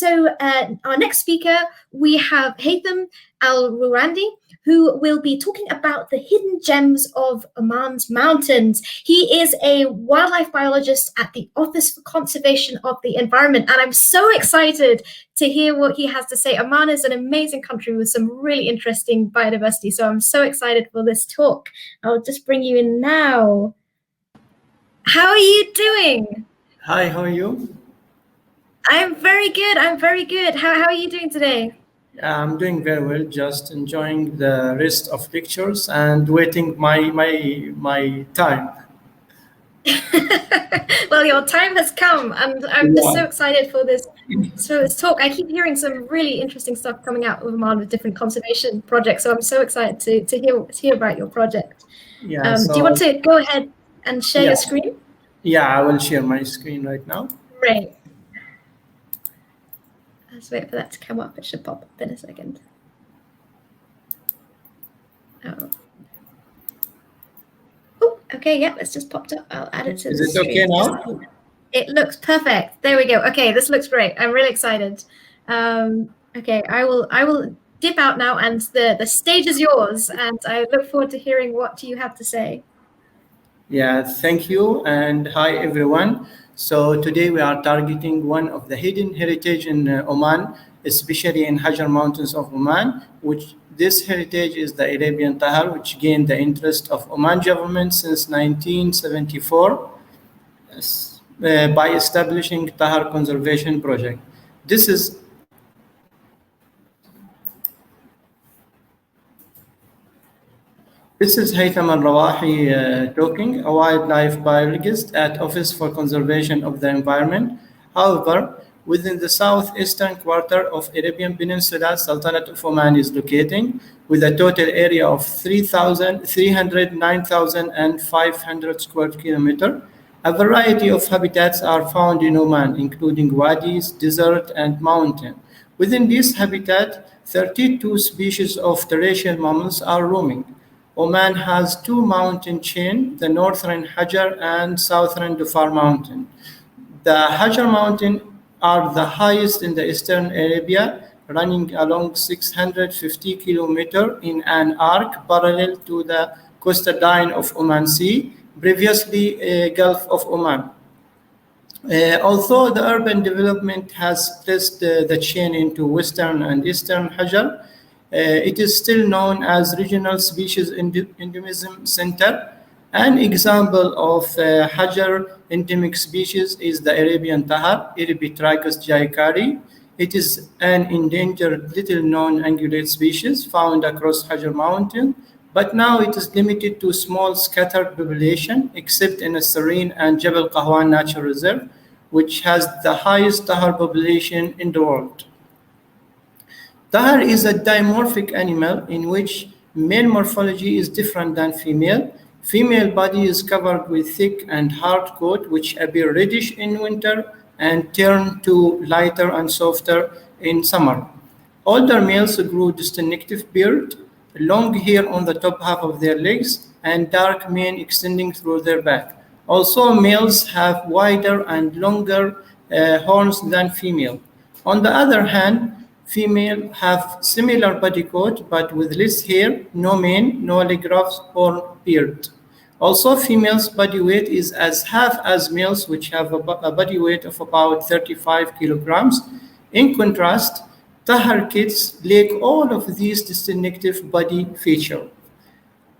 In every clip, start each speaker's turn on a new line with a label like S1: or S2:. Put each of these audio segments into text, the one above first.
S1: Our next speaker, we have Haitham Al Rawahi, who will be talking about the hidden gems of Oman's mountains. He is a wildlife biologist at the Office for Conservation of the Environment, and I'm so excited to hear what he has to say. Oman is an amazing country with some really interesting biodiversity, so I'm so excited for this talk. I'll just bring you in now. How are you doing?
S2: Hi, how are you?
S1: I'm very good. How are you doing today?
S2: I'm doing very well, just enjoying the rest of lectures and waiting my time.
S1: Well, your time has come, and I'm just so excited for this talk. I keep hearing some really interesting stuff coming out of Oman with different conservation projects, so I'm so excited to hear about your project.
S2: Yeah.
S1: Do you want to go ahead and share your screen?
S2: Yeah, I will share my screen right now.
S1: Great. Let's wait for that to come up. It should pop up in a second. Oh, okay, yeah, it's just popped up. I'll add it to the
S2: screen. Is it okay now?
S1: It looks perfect. There we go. Okay, this looks great. I'm really excited. Okay, I will dip out now, and the stage is yours, and I look forward to hearing what you have to say.
S2: Yeah, thank you, and hi everyone. So today we are targeting one of the hidden heritage in Oman, especially in Hajar Mountains of Oman, which this heritage is the Arabian Tahr, which gained the interest of Oman government since 1974 by establishing Tahr Conservation Project. This is Haitham Al Rawahi talking, a wildlife biologist at Office for Conservation of the Environment. However, within the southeastern quarter of Arabian Peninsula, Sultanate of Oman is located, with a total area of 309,500 square kilometers. A variety of habitats are found in Oman, including wadis, desert, and mountain. Within this habitat, 32 species of terrestrial mammals are roaming. Oman has two mountain chains, the northern Hajar and southern Dhofar mountain. The Hajar Mountains are the highest in the eastern Arabia, running along 650 kilometers in an arc parallel to the coastal line of Oman Sea, previously Gulf of Oman. Although the urban development has placed the chain into western and eastern Hajar, it is still known as Regional Species Endemism Center. An example of Hajar endemic species is the Arabian Tahr, Arabitragus Jayakari. It is an endangered little-known ungulate species found across Hajar Mountain, but now it is limited to small scattered population, except in a serene and Jebel Qahwan Natural Reserve, which has the highest Tahr population in the world. Tahr is a dimorphic animal in which male morphology is different than female. Female body is covered with thick and hard coat, which appear reddish in winter and turn to lighter and softer in summer. Older males grow distinctive beard, long hair on the top half of their legs, and dark mane extending through their back. Also, males have wider and longer horns than female. On the other hand, female have similar body coat, but with less hair, no mane, no leg ruffs or beard. Also, females' body weight is as half as males, which have a body weight of about 35 kilograms. In contrast, Tahr kids lack all of these distinctive body features.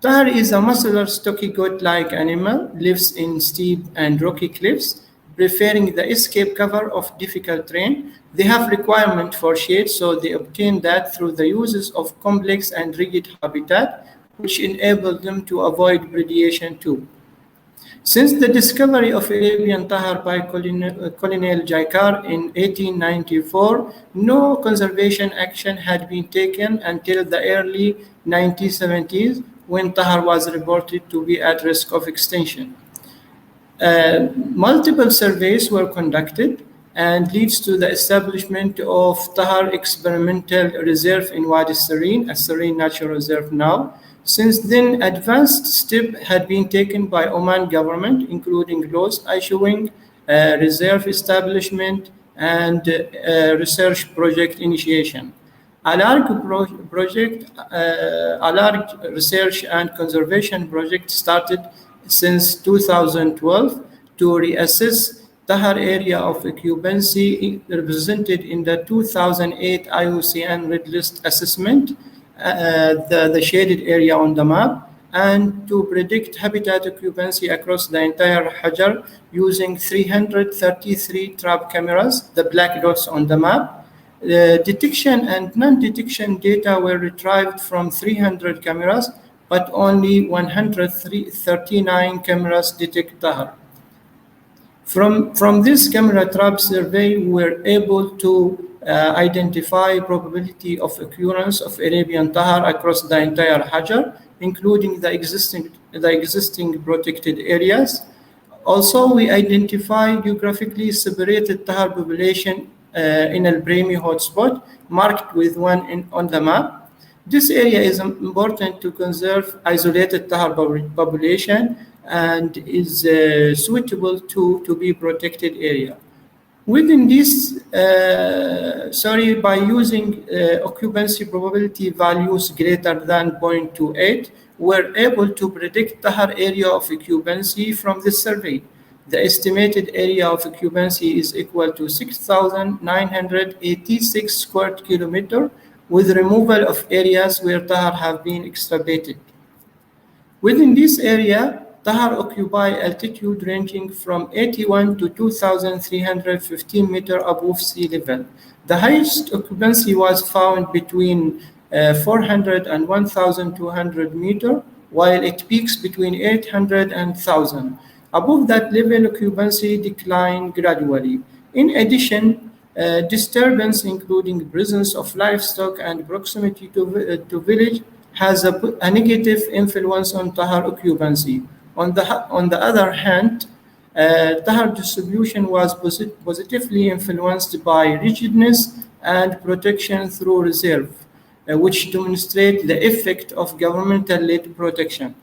S2: Tahr is a muscular, stocky goat-like animal, lives in steep and rocky cliffs, preferring the escape cover of difficult terrain. They have requirement for shade, so they obtain that through the uses of complex and rigid habitat, which enable them to avoid predation too. Since the discovery of Arabian Tahr by Colonel Jayakari in 1894, no conservation action had been taken until the early 1970s, when Tahr was reported to be at risk of extinction. Multiple surveys were conducted and leads to the establishment of Tahr Experimental Reserve in Wadi Serene, a serene natural reserve now. Since then, advanced steps had been taken by Oman government, including laws issuing, reserve establishment, and research project initiation. A large research and conservation project started since 2012 to reassess Tahar area of occupancy represented in the 2008 IUCN Red List assessment, the shaded area on the map, and to predict habitat occupancy across the entire Hajar using 333 trap cameras, the black dots on the map. Detection and non-detection data were retrieved from 300 cameras, but only 139 cameras detect Tahar. From this camera trap survey, we were able to identify probability of occurrence of Arabian Tahr across the entire Hajar, including the existing protected areas. Also, we identified geographically separated Tahr population in Al Brahmi hotspot, marked with one on the map. This area is important to conserve isolated Tahr population and is suitable to be protected area. Within this, by using occupancy probability values greater than 0.28, we're able to predict Tahr area of occupancy from this survey. The estimated area of occupancy is equal to 6,986 square kilometer with removal of areas where Tahr have been excavated. Within this area, Tahr occupy altitude ranging from 81 to 2,315 meters above sea level. The highest occupancy was found between 400 and 1,200 meters, while it peaks between 800 and 1,000. Above that level, occupancy declined gradually. In addition, disturbance, including presence of livestock and proximity to village, has a negative influence on Tahr occupancy. On the other hand, Tahr distribution was positively influenced by rigidness and protection through reserve, which demonstrate the effect of governmental-led protection.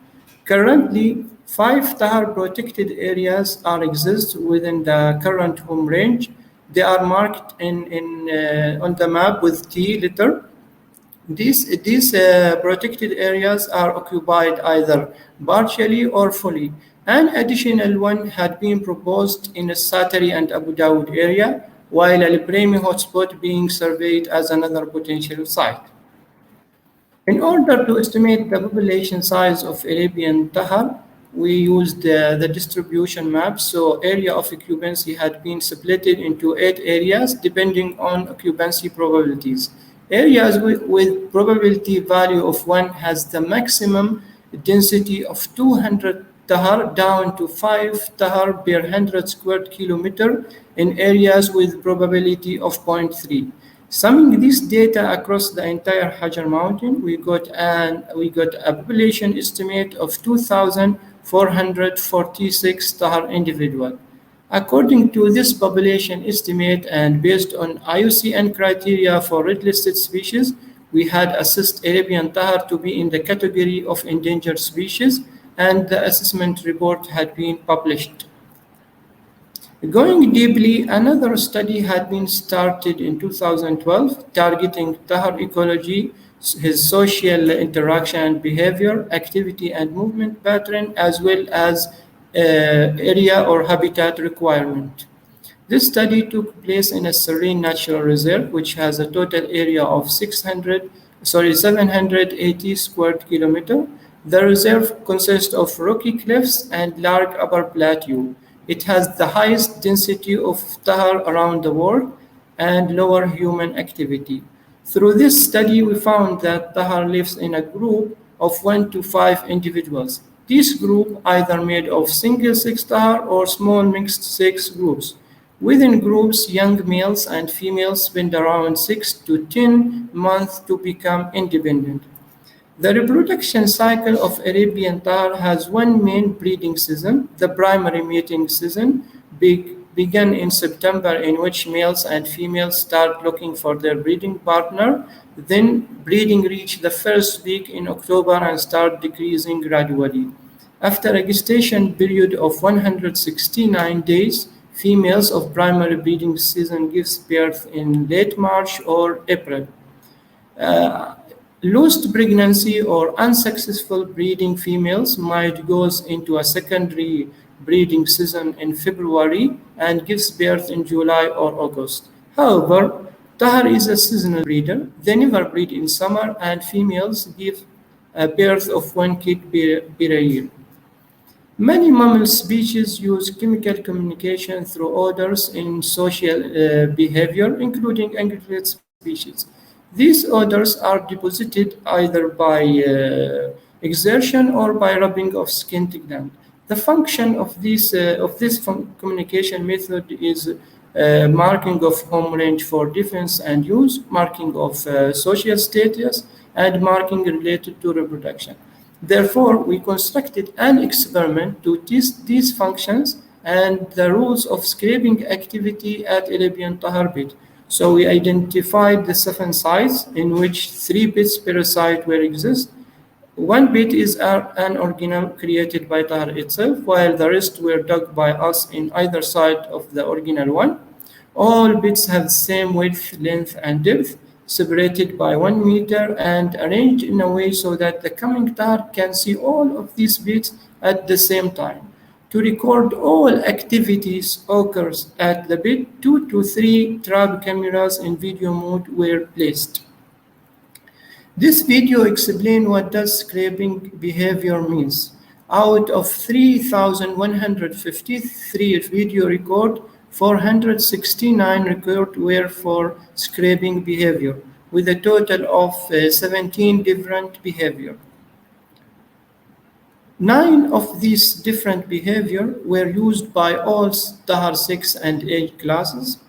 S2: Currently, 5 Tahr protected areas exist within the current home range. They are marked on the map with T letter. These protected areas are occupied either partially or fully. An additional one had been proposed in the Satari and Abu Dawood area, while Al Brahmi hotspot being surveyed as another potential site. In order to estimate the population size of Arabian Tahr, we used the distribution map. So area of occupancy had been split into 8 areas depending on occupancy probabilities. Areas with probability value of 1 has the maximum density of 200 Tahr down to 5 Tahr per 100 square kilometer in areas with probability of 0.3. Summing this data across the entire Hajar Mountain, we got a population estimate of 2,446 Tahr individual. According to this population estimate and based on IUCN criteria for red-listed species, we had assessed Arabian Tahr to be in the category of endangered species, and the assessment report had been published. Going deeply, another study had been started in 2012 targeting Tahr ecology, his social interaction and behavior, activity and movement pattern, as well as area or habitat requirement. This study took place in a serene natural reserve, which has a total area of 780 square kilometer. The reserve consists of rocky cliffs and large upper plateau. It has the highest density of Tahr around the world and lower human activity. Through this study, we found that Tahr lives in a group of 1 to 5 individuals. This group either made of single sex Tahr or small mixed sex groups. Within groups, young males and females spend around 6 to 10 months to become independent. The reproduction cycle of Arabian Tahr has one main breeding season. The primary mating season began in September, in which males and females start looking for their breeding partner. Then breeding reach the first week in October and start decreasing gradually. After a gestation period of 169 days, females of primary breeding season gives birth in late March or April. Uh, Lost pregnancy or unsuccessful breeding females might goes into a secondary breeding season in February and gives birth in July or August. However, Tahar is a seasonal breeder. They never breed in summer, and females give a birth of one kid per year. Many mammal species use chemical communication through odors in social behavior, including ungulate species. These odors are deposited either by exertion or by rubbing of skin gland. The function of this communication method is marking of home range for defense and use, marking of social status, and marking related to reproduction. Therefore, we constructed an experiment to test these functions and the rules of scraping activity at Arabian Tahr bit. So we identified the 7 sites in which 3 bits per site were exist. One bit is an original created by Tahr itself, while the rest were dug by us in either side of the original one. All bits have the same width, length, and depth, separated by 1 meter and arranged in a way so that the coming Tahr can see all of these bits at the same time. To record all activities occurs at the bit, 2 to 3 trap cameras in video mode were placed. This video explains what does scraping behavior means. Out of 3,153 video record, 469 records were for scraping behavior, with a total of 17 different behavior. 9 of these different behavior were used by all Tahr 6 and 8 classes.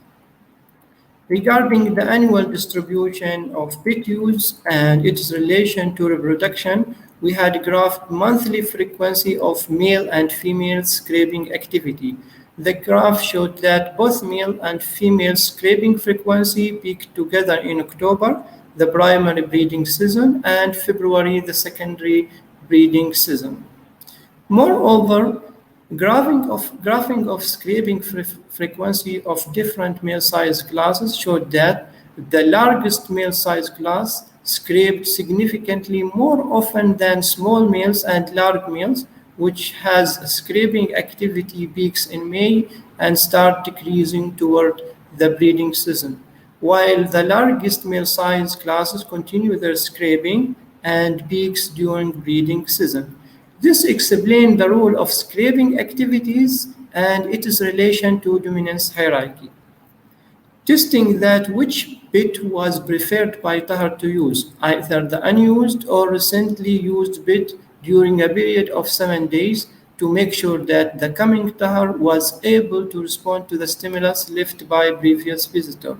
S2: Regarding the annual distribution of bit use and its relation to reproduction, we had graphed monthly frequency of male and female scraping activity. The graph showed that both male and female scraping frequency peaked together in October, the primary breeding season, and February, the secondary breeding season. Moreover, graphing of scraping frequency of different male size classes showed that the largest male size class scraped significantly more often than small males and large males, which has scraping activity peaks in May and start decreasing toward the breeding season, while the largest male size classes continue their scraping and peaks during breeding season. This explains the role of scraping activities and its relation to dominance hierarchy. Testing that which bit was preferred by Tahr to use, either the unused or recently used bit during a period of 7 days to make sure that the coming Tahr was able to respond to the stimulus left by previous visitor.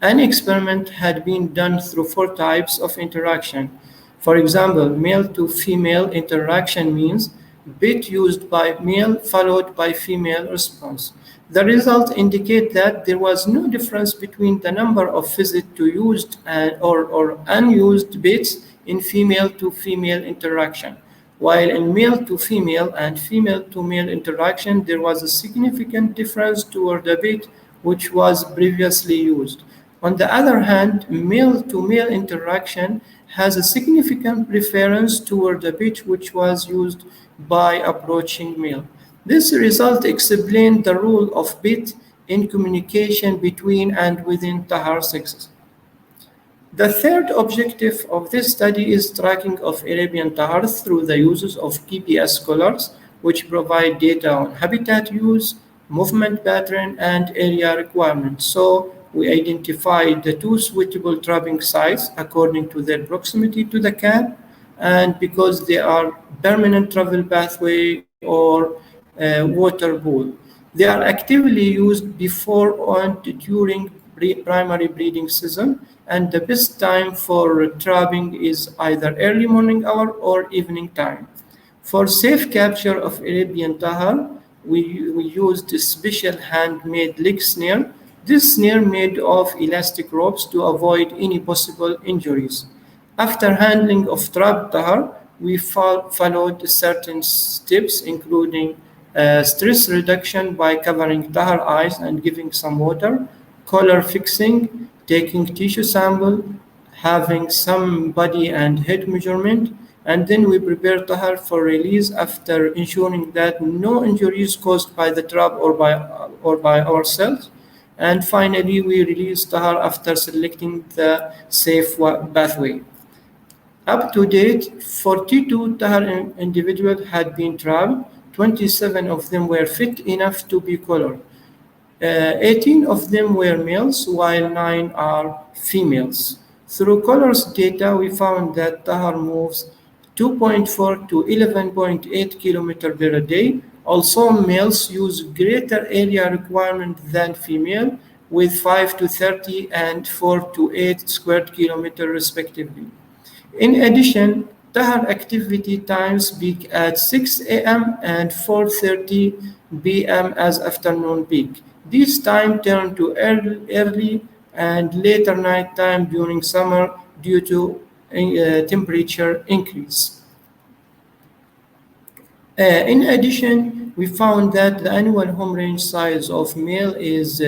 S2: An experiment had been done through 4 types of interaction. For example, male to female interaction means bit used by male followed by female response. The results indicate that there was no difference between the number of visits to used or unused bits in female to female interaction, while in male to female and female to male interaction there was a significant difference toward the bit which was previously used. On the other hand, male to male interaction has a significant preference toward the bit which was used by approaching male. This result explained the role of bit in communication between and within Tahr sexes. The third objective of this study is tracking of Arabian Tahr through the uses of GPS collars, which provide data on habitat use, movement pattern, and area requirements. So we identified the 2 suitable trapping sites according to their proximity to the camp and because they are permanent travel pathway or water pool. They are actively used before and during primary breeding season, and the best time for trapping is either early morning hour or evening time. For safe capture of Arabian Tahr, we used a special handmade leg snare. This snare made of elastic ropes to avoid any possible injuries. After handling of trapped Tahr, we followed certain steps, including stress reduction by covering Tahr eyes and giving some water, collar fixing, taking tissue sample, having some body and head measurement, and then we prepare Tahr for release after ensuring that no injuries caused by the trap or by ourselves. And finally, we release Tahr after selecting the safe pathway. Up to date, 42 Tahr individuals had been trapped. 27 of them were fit enough to be collared. 18 of them were males, while 9 are females. Through collars data, we found that Tahr moves 2.4 to 11.8 km per day. Also, males use greater area requirement than female, with 5 to 30 and 4 to 8 square kilometers respectively. In addition, Tahr activity times peak at 6 a.m. and 4:30 p.m. as afternoon peak. This time turn to early and later night time during summer due to temperature increase. In addition, we found that the annual home range size of male is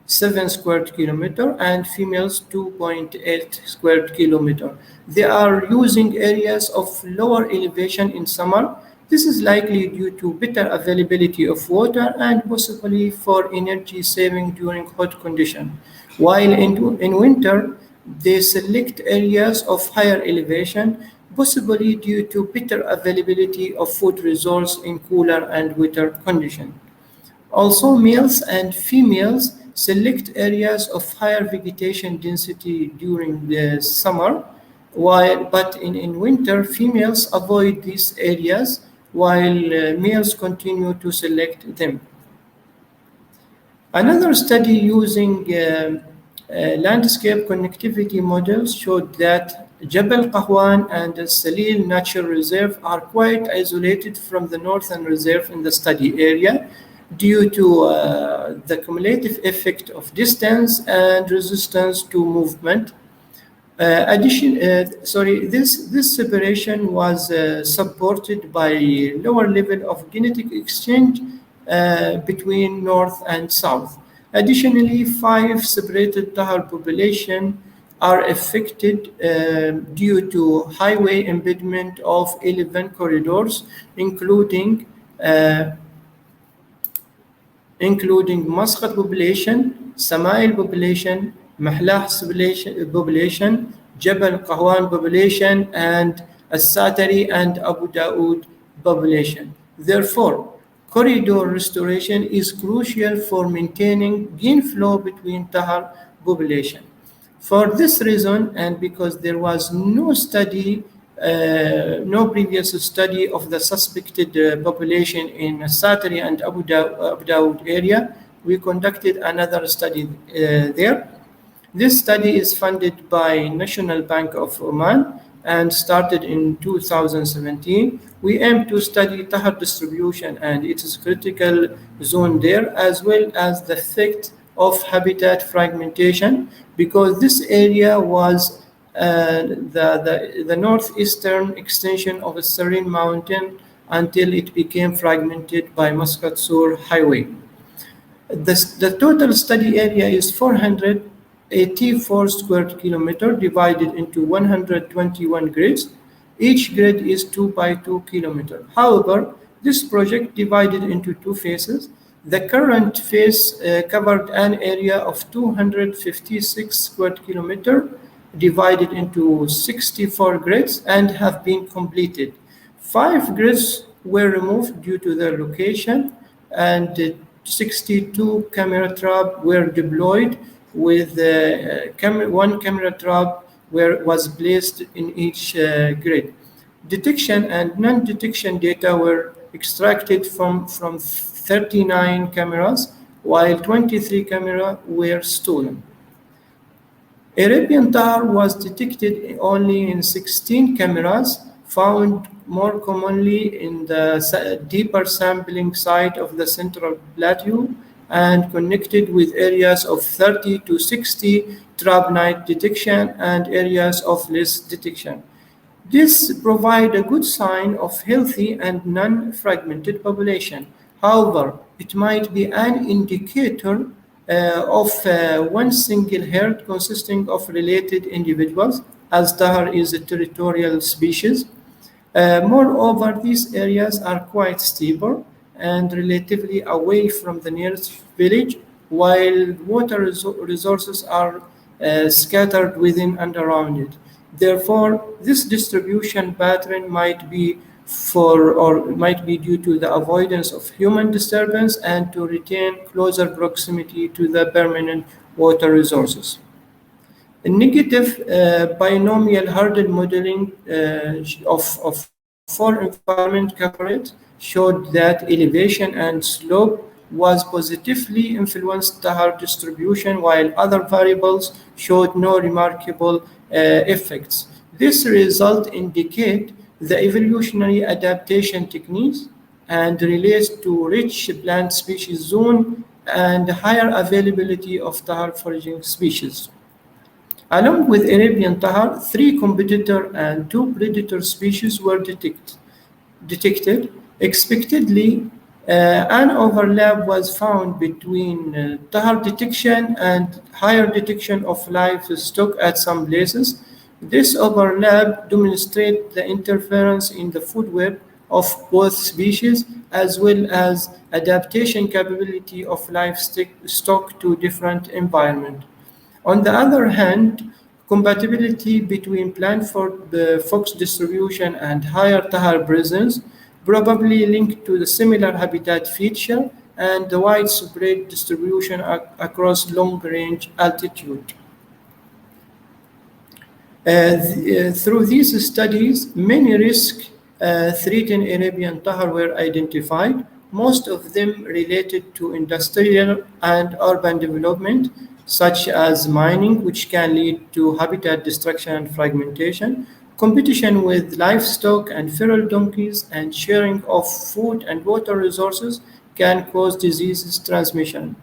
S2: 7 square kilometer and females 2.8 square kilometer. They are using areas of lower elevation in summer. This is likely due to better availability of water and possibly for energy saving during hot conditions. While in winter, they select areas of higher elevation, possibly due to better availability of food resource in cooler and wetter conditions. Also, males and females select areas of higher vegetation density during the summer, but in winter, females avoid these areas while males continue to select them. Another study using landscape connectivity models showed that Jabal Qahwan and the Salil Natural Reserve are quite isolated from the Northern Reserve in the study area due to the cumulative effect of distance and resistance to movement. This separation was supported by lower level of genetic exchange between North and South. Additionally, 5 separated Tahr populations are affected due to highway embedment of 11 corridors, including Muscat population, Samail population, Mahlah population, Jabal Qahwan population, and As-Satari and Abu Daoud population. Therefore, corridor restoration is crucial for maintaining gene flow between Tahr population. For this reason, and because there was no previous study of the suspected population in Satari and Abu Daoud area, we conducted another study there. This study is funded by National Bank of Oman and started in 2017. We aim to study Tahr distribution and its critical zone there, as well as the effect of habitat fragmentation, because this area was the northeastern extension of a serene mountain until it became fragmented by Muscat-Sur Highway. The total study area is 484 square kilometers divided into 121 grids. Each grid is 2 by 2 kilometers. However, this project divided into 2 phases. The current phase covered an area of 256 square kilometers divided into 64 grids and have been completed. 5 grids were removed due to their location, and 62 camera traps were deployed with one camera trap was placed in each grid. Detection and non-detection data were extracted from 39 cameras, while 23 cameras were stolen. Arabian Tahr was detected only in 16 cameras, found more commonly in the deeper sampling site of the Central Plateau, and connected with areas of 30 to 60 trap night detection and areas of less detection. This provides a good sign of healthy and non-fragmented population. However, it might be an indicator of one single herd consisting of related individuals, as Tahar is a territorial species. Moreover, these areas are quite steeper and relatively away from the nearest village, while water resources are scattered within and around it. Therefore, this distribution pattern might be for or might be due to the avoidance of human disturbance and to retain closer proximity to the permanent water resources. A negative binomial hurdle modeling for environment coverage showed that elevation and slope was positively influenced Tahar distribution while other variables showed no remarkable effects. This result indicate the evolutionary adaptation techniques and relates to rich plant species zone and higher availability of Tahar foraging species. Along with Arabian Tahr, three competitor and two predator species were detected. Expectedly, an overlap was found between Tahr detection and higher detection of livestock at some places. This overlap demonstrates the interference in the food web of both species as well as adaptation capability of livestock to different environment. On the other hand, compatibility between fox distribution and higher Tahar presence probably linked to the similar habitat feature and the widespread distribution across long-range altitude. Through these studies, many risk-threatened Arabian Tahr were identified, most of them related to industrial and urban development, such as mining, which can lead to habitat destruction and fragmentation, competition with livestock and feral donkeys, and sharing of food and water resources can cause diseases transmission.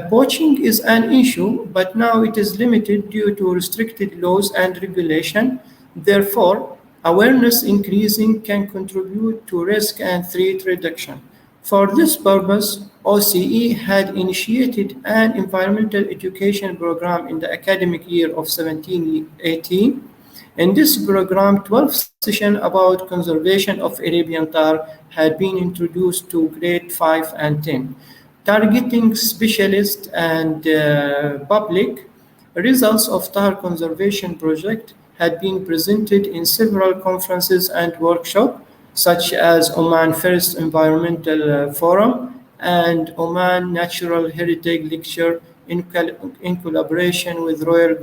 S2: Poaching is an issue, but now it is limited due to restricted laws and regulation. Therefore, awareness increasing can contribute to risk and threat reduction. For this purpose, OCE had initiated an environmental education program in the academic year of 1718. In this program, 12 sessions about conservation of Arabian Tahr had been introduced to grade 5 and 10, targeting specialists and public. Results of Tahr conservation project had been presented in several conferences and workshops, such as Oman First Environmental Forum and Oman Natural Heritage Lecture in collaboration with Royal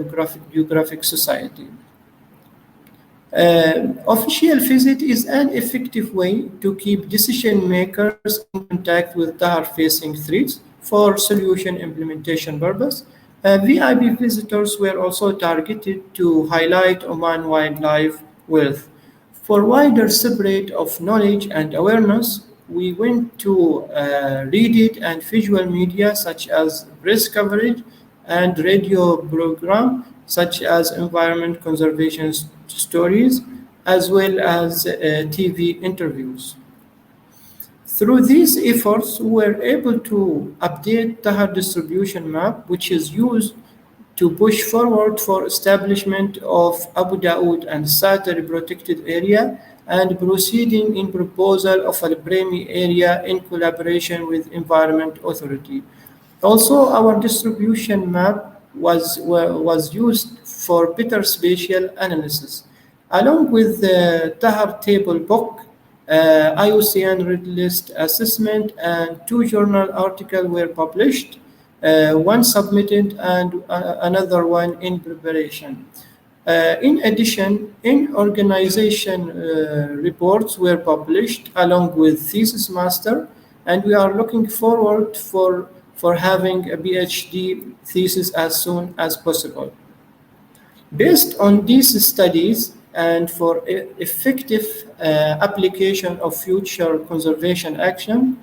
S2: Geographic Society. Official visit is an effective way to keep decision makers in contact with Tahar facing threats for solution implementation purpose. VIP visitors were also targeted to highlight Oman wildlife wealth. For wider spread of knowledge and awareness, we went to read it and visual media such as press coverage and radio program such as environment conservation stories as well as TV interviews. Through these efforts, we were able to update Tahar distribution map, which is used to push forward for establishment of Abu Daoud and Satari protected area and proceeding in proposal of a Brahmi area in collaboration with Environment Authority. Also, our distribution map was used for better spatial analysis. Along with the Tahar table book, IUCN Red List assessment and two journal articles were published, one submitted and another one in preparation. In addition, in-organization reports were published along with thesis master, and we are looking forward for having a PhD thesis as soon as possible. Based on these studies and for effective application of future conservation action,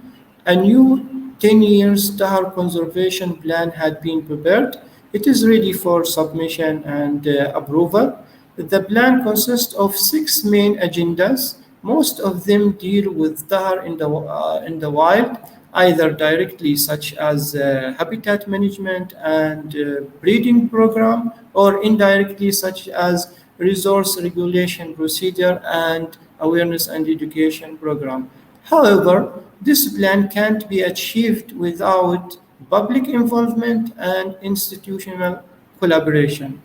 S2: a new 10 years Tahar conservation plan had been prepared. It is ready for submission and approval. The plan consists of 6 main agendas. Most of them deal with Tahr in the wild, either directly, such as habitat management and breeding program, or indirectly, such as resource regulation procedure and awareness and education program. However, this plan can't be achieved without public involvement and institutional collaboration.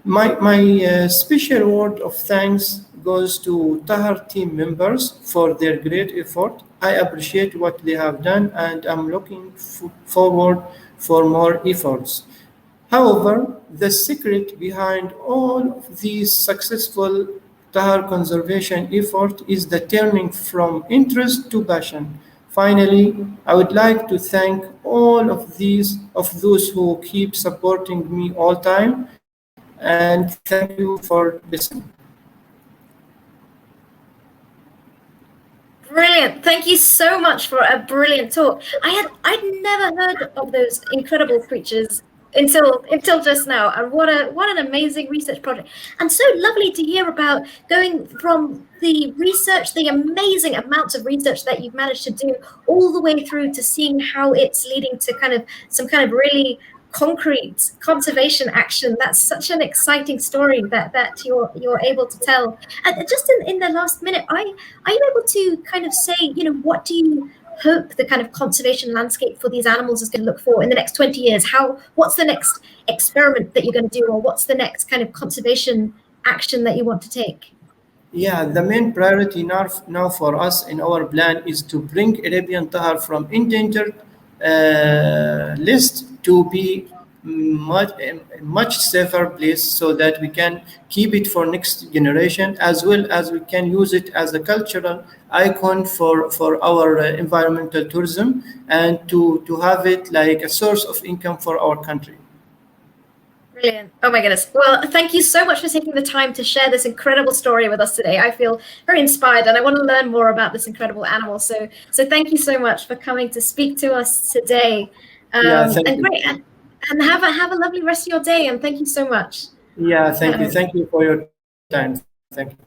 S2: My special word of thanks goes to Tahar team members for their great effort. I appreciate what they have done and I'm looking forward for more efforts. However, the secret behind all of these successful Tahar conservation effort is the turning from interest to passion. Finally, I would like to thank all of those who keep supporting me all time and thank you for listening.
S1: Brilliant. Thank you so much for a brilliant talk. I'd never heard of those incredible creatures until just now. And what an amazing research project. And so lovely to hear about going from the research, the amazing amounts of research that you've managed to do, all the way through to seeing how it's leading to some kind of really concrete conservation action. That's such an exciting story that you're able to tell. And just in the last minute, are you able to kind of say, what do you hope the kind of conservation landscape for these animals is going to look for in the next 20 years? What's the next experiment that you're going to do, or what's the next kind of conservation action that you want to take?
S2: Yeah, the main priority now for us in our plan is to bring Arabian Tahr from endangered list to be much safer place so that we can keep it for next generation, as well as we can use it as a cultural icon for our environmental tourism, and to have it like a source of income for our country.
S1: Brilliant. Oh my goodness. Well, thank you so much for taking the time to share this incredible story with us today. I feel very inspired and I want to learn more about this incredible animal. So thank you so much for coming to speak to us today.
S2: Thank you.
S1: Great. And have a lovely rest of your day. And thank you so much.
S2: Yeah, thank you. Thank you for your time. Thank you.